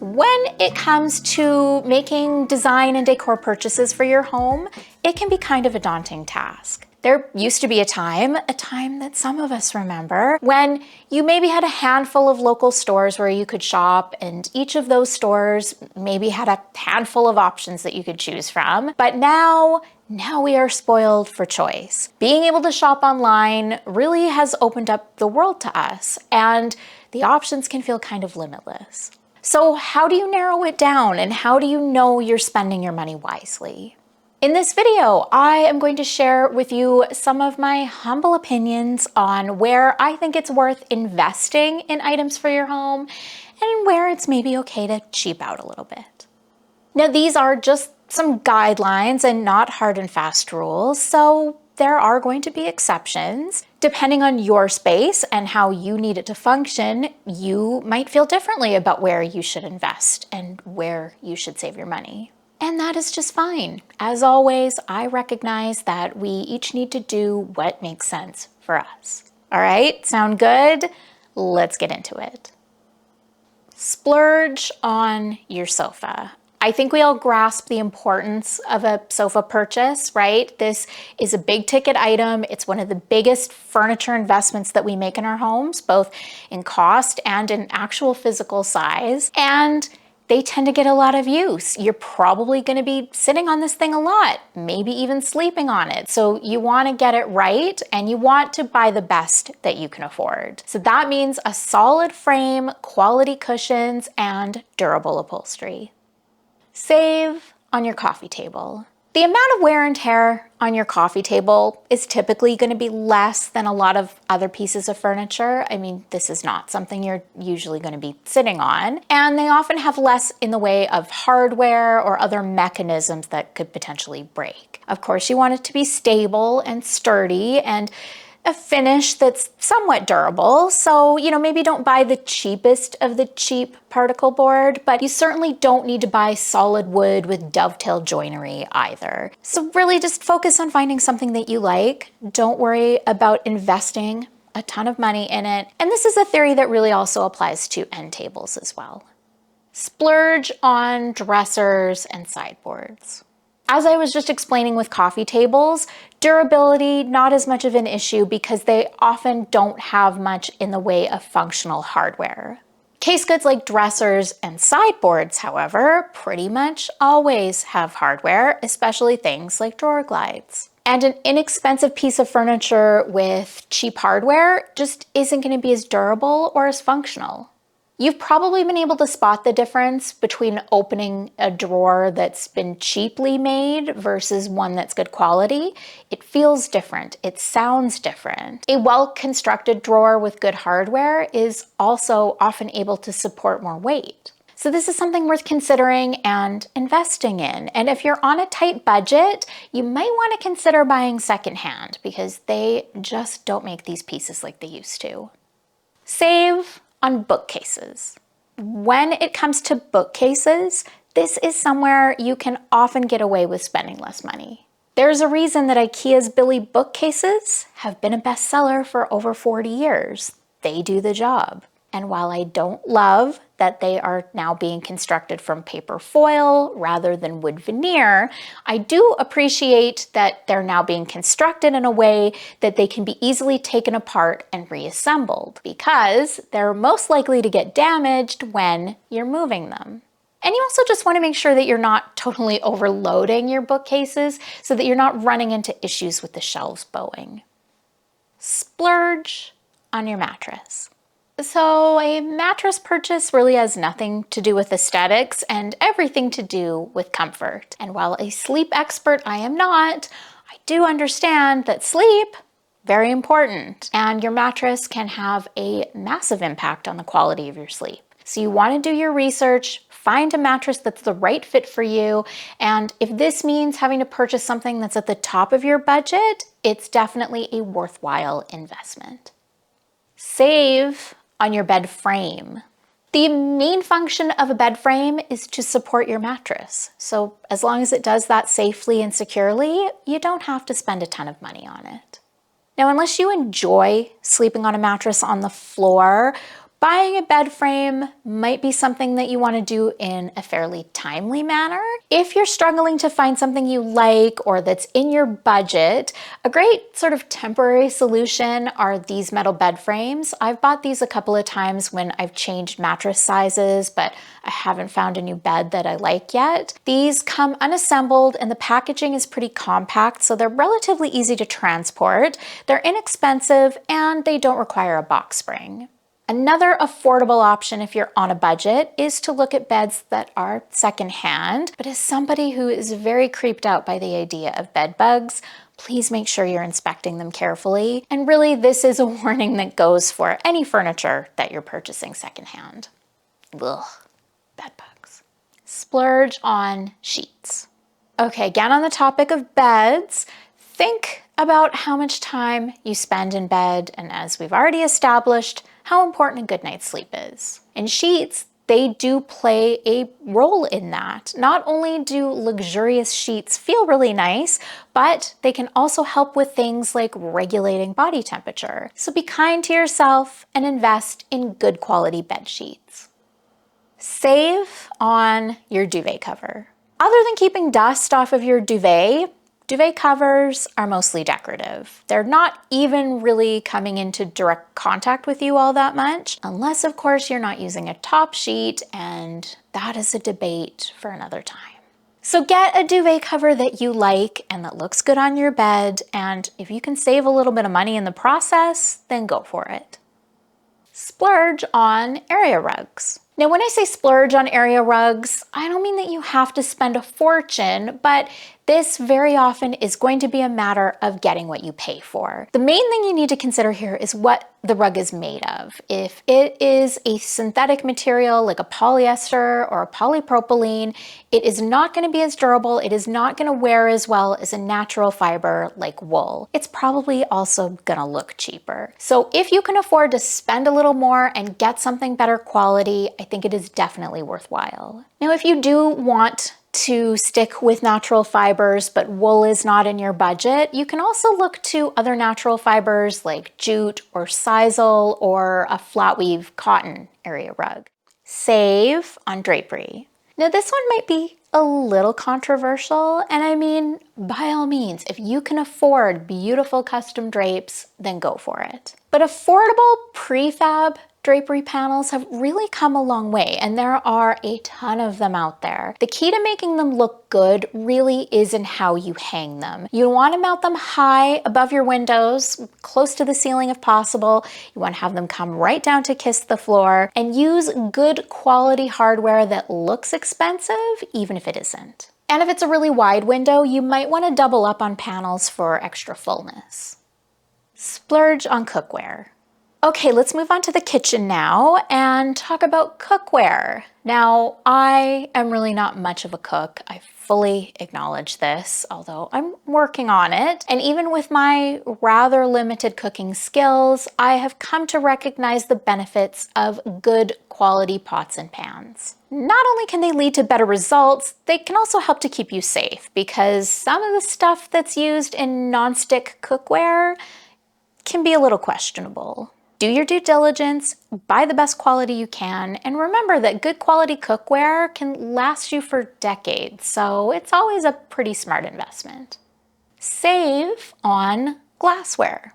When it comes to making design and decor purchases for your home, it can be kind of a daunting task. There used to be a time that some of us remember, when you maybe had a handful of local stores where you could shop, and each of those stores maybe had a handful of options that you could choose from. But now we are spoiled for choice. Being able to shop online really has opened up the world to us, and the options can feel kind of limitless. So how do you narrow it down, and how do you know you're spending your money wisely? In this video, I am going to share with you some of my humble opinions on where I think it's worth investing in items for your home and where it's maybe okay to cheap out a little bit. Now, these are just some guidelines and not hard and fast rules, so there are going to be exceptions. Depending on your space and how you need it to function, you might feel differently about where you should invest and where you should save your money. And that is just fine. As always, I recognize that we each need to do what makes sense for us. All right, sound good? Let's get into it. Splurge on your sofa. I think we all grasp the importance of a sofa purchase, right? This is a big ticket item. It's one of the biggest furniture investments that we make in our homes, both in cost and in actual physical size. And they tend to get a lot of use. You're probably going to be sitting on this thing a lot, maybe even sleeping on it. So you want to get it right, and you want to buy the best that you can afford. So that means a solid frame, quality cushions, and durable upholstery. Save on your coffee table. The amount of wear and tear on your coffee table is typically going to be less than a lot of other pieces of furniture. I mean, this is not something you're usually going to be sitting on. And they often have less in the way of hardware or other mechanisms that could potentially break. Of course, you want it to be stable and sturdy and a finish that's somewhat durable. So, maybe don't buy the cheapest of the cheap particle board, but you certainly don't need to buy solid wood with dovetail joinery either. So really just focus on finding something that you like. Don't worry about investing a ton of money in it. And this is a theory that really also applies to end tables as well. Splurge on dressers and sideboards. As I was just explaining with coffee tables, durability, not as much of an issue because they often don't have much in the way of functional hardware. Case goods like dressers and sideboards, however, pretty much always have hardware, especially things like drawer glides. And an inexpensive piece of furniture with cheap hardware just isn't going to be as durable or as functional. You've probably been able to spot the difference between opening a drawer that's been cheaply made versus one that's good quality. It feels different. It sounds different. A well-constructed drawer with good hardware is also often able to support more weight. So this is something worth considering and investing in. And if you're on a tight budget, you might want to consider buying secondhand because they just don't make these pieces like they used to. Save on bookcases. When it comes to bookcases, this is somewhere you can often get away with spending less money. There's a reason that IKEA's Billy bookcases have been a bestseller for over 40 years. They do the job. And while I don't love that they are now being constructed from paper foil rather than wood veneer, I do appreciate that they're now being constructed in a way that they can be easily taken apart and reassembled, because they're most likely to get damaged when you're moving them. And you also just want to make sure that you're not totally overloading your bookcases so that you're not running into issues with the shelves bowing. Splurge on your mattress. So a mattress purchase really has nothing to do with aesthetics and everything to do with comfort. And while a sleep expert I am not, I do understand that sleep, very important. And your mattress can have a massive impact on the quality of your sleep. So you want to do your research, find a mattress that's the right fit for you. And if this means having to purchase something that's at the top of your budget, it's definitely a worthwhile investment. Save on your bed frame. The main function of a bed frame is to support your mattress. So as long as it does that safely and securely, you don't have to spend a ton of money on it. Now, unless you enjoy sleeping on a mattress on the floor, Buying a bed frame might be something that you want to do in a fairly timely manner. If you're struggling to find something you like or that's in your budget, a great sort of temporary solution are these metal bed frames. I've bought these a couple of times when I've changed mattress sizes, but I haven't found a new bed that I like yet. These come unassembled and the packaging is pretty compact, so they're relatively easy to transport. They're inexpensive and they don't require a box spring. Another affordable option if you're on a budget is to look at beds that are secondhand. But as somebody who is very creeped out by the idea of bed bugs, please make sure you're inspecting them carefully. And really, this is a warning that goes for any furniture that you're purchasing secondhand. Ugh, bed bugs. Splurge on sheets. Okay, again on the topic of beds, think about how much time you spend in bed, and as we've already established, how important a good night's sleep is. And sheets, they do play a role in that. Not only do luxurious sheets feel really nice, but they can also help with things like regulating body temperature. So be kind to yourself and invest in good quality bed sheets. Save on your duvet cover. Other than keeping dust off of your duvet covers are mostly decorative. They're not even really coming into direct contact with you all that much, unless of course you're not using a top sheet, and that is a debate for another time. So get a duvet cover that you like and that looks good on your bed, and if you can save a little bit of money in the process, then go for it. Splurge on area rugs. Now, when I say splurge on area rugs, I don't mean that you have to spend a fortune, but this very often is going to be a matter of getting what you pay for. The main thing you need to consider here is what the rug is made of. If it is a synthetic material like a polyester or a polypropylene, it is not going to be as durable. It is not going to wear as well as a natural fiber like wool. It's probably also going to look cheaper. So if you can afford to spend a little more and get something better quality, I think it is definitely worthwhile. Now, if you do want to stick with natural fibers, but wool is not in your budget, you can also look to other natural fibers like jute or sisal or a flat weave cotton area rug. Save on drapery. Now, this one might be a little controversial, and I mean, by all means, if you can afford beautiful custom drapes, then go for it. But affordable prefab drapery panels have really come a long way, and there are a ton of them out there. The key to making them look good really is in how you hang them. You want to mount them high above your windows, close to the ceiling if possible. You want to have them come right down to kiss the floor, and use good quality hardware that looks expensive, even if it isn't. And if it's a really wide window, you might want to double up on panels for extra fullness. Splurge on cookware. Okay, let's move on to the kitchen now and talk about cookware. Now, I am really not much of a cook. I fully acknowledge this, although I'm working on it. And even with my rather limited cooking skills, I have come to recognize the benefits of good quality pots and pans. Not only can they lead to better results, they can also help to keep you safe, because some of the stuff that's used in nonstick cookware can be a little questionable. Do your due diligence, buy the best quality you can, and remember that good quality cookware can last you for decades, so it's always a pretty smart investment. Save on glassware.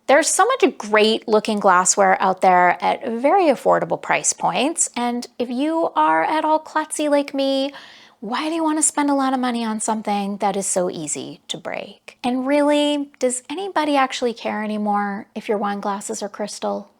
There's so much great looking glassware out there at very affordable price points, and if you are at all klutzy like me, why do you want to spend a lot of money on something that is so easy to break? And really, does anybody actually care anymore if your wine glasses are crystal?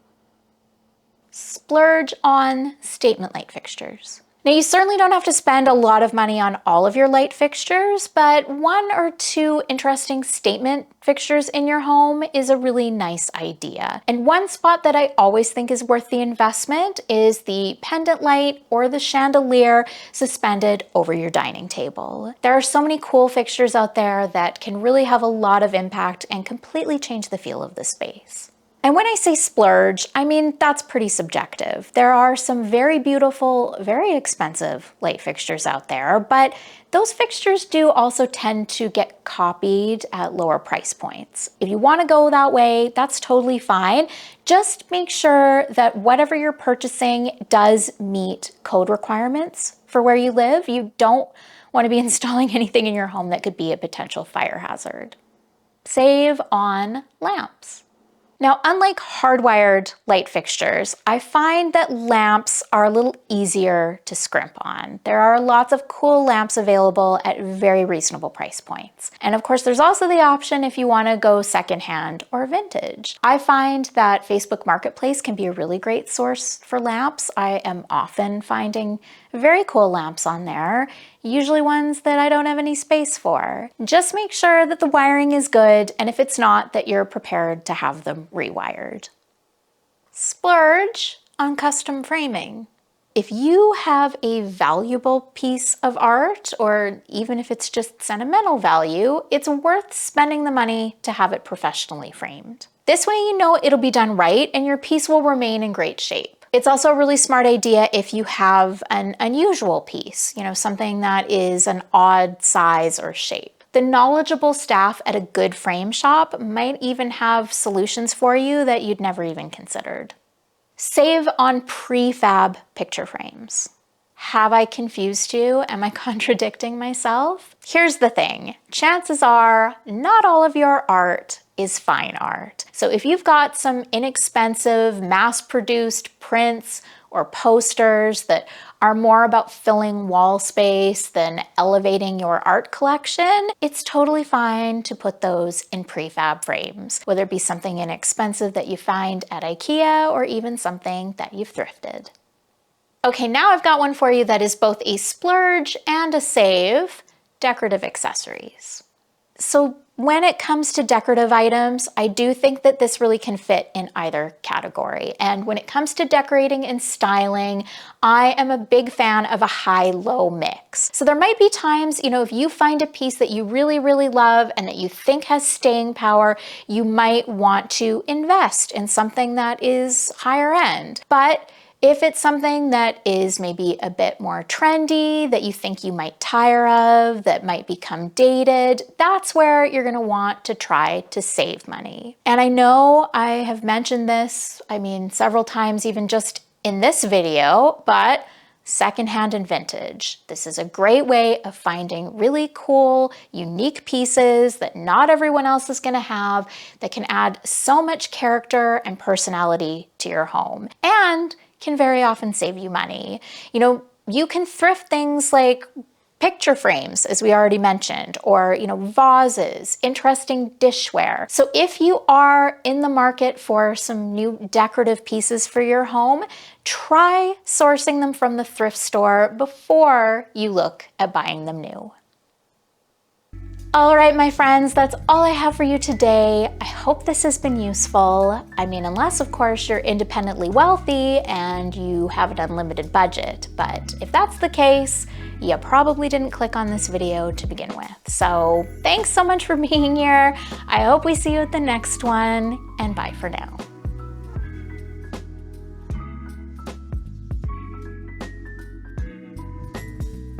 Splurge on statement light fixtures. Now, you certainly don't have to spend a lot of money on all of your light fixtures, but 1 or 2 interesting statement fixtures in your home is a really nice idea. And one spot that I always think is worth the investment is the pendant light or the chandelier suspended over your dining table. There are so many cool fixtures out there that can really have a lot of impact and completely change the feel of the space. And when I say splurge, I mean, that's pretty subjective. There are some very beautiful, very expensive light fixtures out there, but those fixtures do also tend to get copied at lower price points. If you want to go that way, that's totally fine. Just make sure that whatever you're purchasing does meet code requirements for where you live. You don't want to be installing anything in your home that could be a potential fire hazard. Save on lamps. Now, unlike hardwired light fixtures, I find that lamps are a little easier to scrimp on. There are lots of cool lamps available at very reasonable price points. And of course, there's also the option if you want to go secondhand or vintage. I find that Facebook Marketplace can be a really great source for lamps. I am often finding very cool lamps on there, usually ones that I don't have any space for. Just make sure that the wiring is good, and if it's not, that you're prepared to have them rewired. Splurge on custom framing. If you have a valuable piece of art, or even if it's just sentimental value, it's worth spending the money to have it professionally framed. This way you know it'll be done right and your piece will remain in great shape. It's also a really smart idea if you have an unusual piece, something that is an odd size or shape. The knowledgeable staff at a good frame shop might even have solutions for you that you'd never even considered. Save on prefab picture frames. Have I confused you? Am I contradicting myself? Here's the thing. Chances are not all of your art is fine art. So if you've got some inexpensive, mass-produced prints or posters that are more about filling wall space than elevating your art collection, it's totally fine to put those in prefab frames, whether it be something inexpensive that you find at IKEA or even something that you've thrifted. Okay, now I've got one for you that is both a splurge and a save: decorative accessories. So when it comes to decorative items, I do think that this really can fit in either category. And when it comes to decorating and styling, I am a big fan of a high-low mix. So there might be times, if you find a piece that you really, really love and that you think has staying power, you might want to invest in something that is higher end. But if it's something that is maybe a bit more trendy, that you think you might tire of, that might become dated, that's where you're gonna want to try to save money. And I know I have mentioned this, several times even just in this video, but secondhand and vintage. This is a great way of finding really cool, unique pieces that not everyone else is gonna have, that can add so much character and personality to your home, and can very often save you money. You can thrift things like picture frames, as we already mentioned, or vases, interesting dishware. So if you are in the market for some new decorative pieces for your home, try sourcing them from the thrift store before you look at buying them new. All right, my friends, that's all I have for you today. I hope this has been useful. Unless, of course, you're independently wealthy and you have an unlimited budget. But if that's the case, you probably didn't click on this video to begin with. So thanks so much for being here. I hope we see you at the next one, and bye for now.